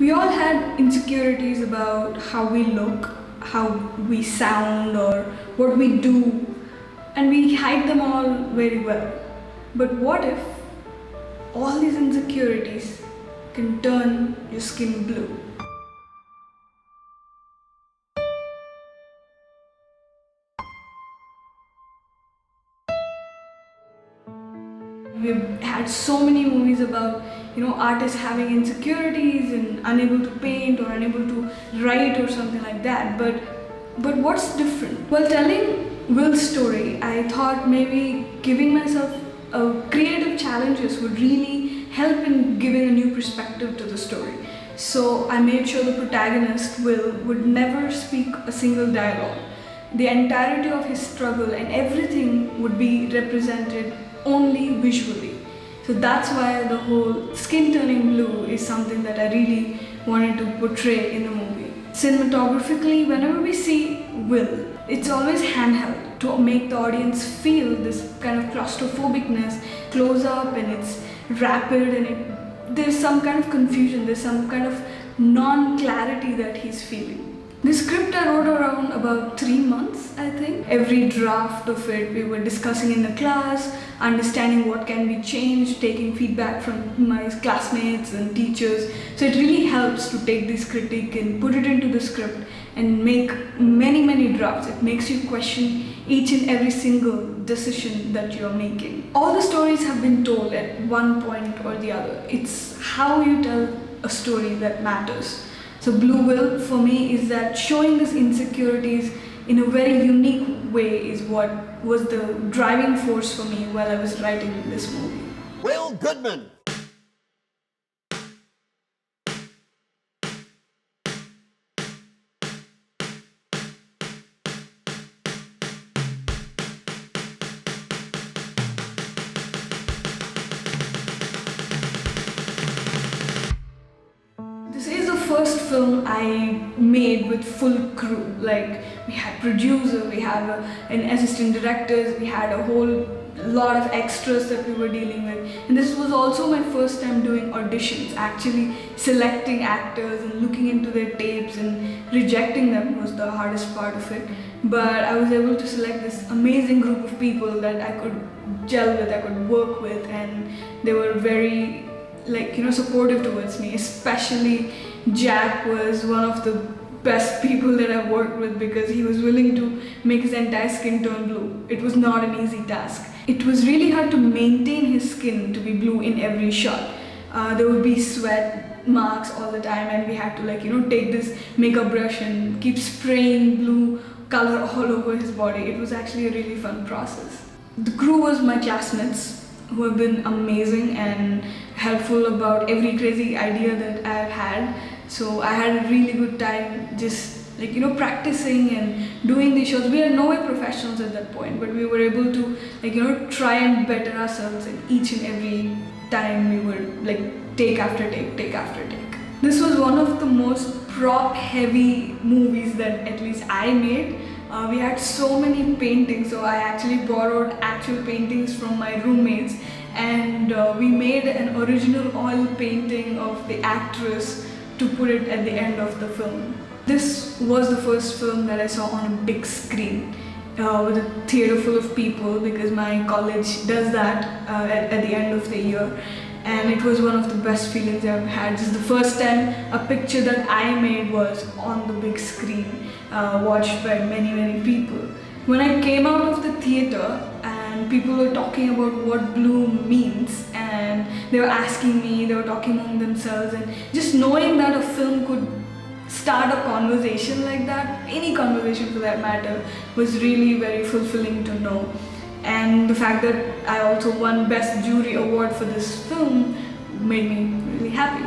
We all had insecurities about how we look, how we sound, or what we do, and we hide them all very well. But what if all these insecurities can turn your skin blue? We've had so many movies about artists having insecurities and unable to paint or unable to write or something like that. But what's different? While telling Will's story, I thought maybe giving myself creative challenges would really help in giving a new perspective to the story. So I made sure the protagonist, Will, would never speak a single dialogue. The entirety of his struggle and everything would be represented only visually. So that's why the whole skin turning blue is something that I really wanted to portray in the movie. Cinematographically, whenever we see Will, it's always handheld to make the audience feel this kind of claustrophobicness close up, and it's rapid, and there's some kind of confusion, there's some kind of non-clarity that he's feeling. The script I wrote around about 3 months, I think. Every draft of it we were discussing in the class, understanding what can be changed, taking feedback from my classmates and teachers. So it really helps to take this critique and put it into the script and make many drafts. It makes you question each and every single decision that you're making. All the stories have been told at one point or the other. It's how you tell a story that matters. So Blue Will for me is that showing these insecurities in a very unique way is what was the driving force for me while I was writing this movie. Will Goodman. This is the first film I made with full crew. Like, we had producer, we had an assistant directors, we had a whole lot of extras that we were dealing with. And this was also my first time doing auditions, actually selecting actors and looking into their tapes, and rejecting them was the hardest part of it. But I was able to select this amazing group of people that I could gel with, I could work with, and they were very supportive towards me. Especially Jack was one of the best people that I've worked with, because he was willing to make his entire skin turn blue. It was not an easy task. It was really hard to maintain his skin to be blue in every shot. There would be sweat marks all the time, and we had to take this makeup brush and keep spraying blue color all over his body. It was actually a really fun process. The crew was my classmates, who have been amazing and helpful about every crazy idea that I've had. So I had a really good time just practicing and doing these shows. We are nowhere professionals at that point, but we were able to try and better ourselves in each and every time we were take after take after take. This was one of the most prop heavy movies that at least I made. We had so many paintings, so I actually borrowed actual paintings from my roommates, and we made an original oil painting of the actress to put it at the end of the film. This was the first film that I saw on a big screen with a theater full of people, because my college does that at the end of the year. And it was one of the best feelings I've had. This is the first time a picture that I made was on the big screen, watched by many people. When I came out of the theater and people were talking about what blue means, and they were asking me, they were talking among themselves, and just knowing that a film could start a conversation like that, any conversation for that matter, was really very fulfilling to know. And the fact that I also won Best Jury Award for this film made me really happy.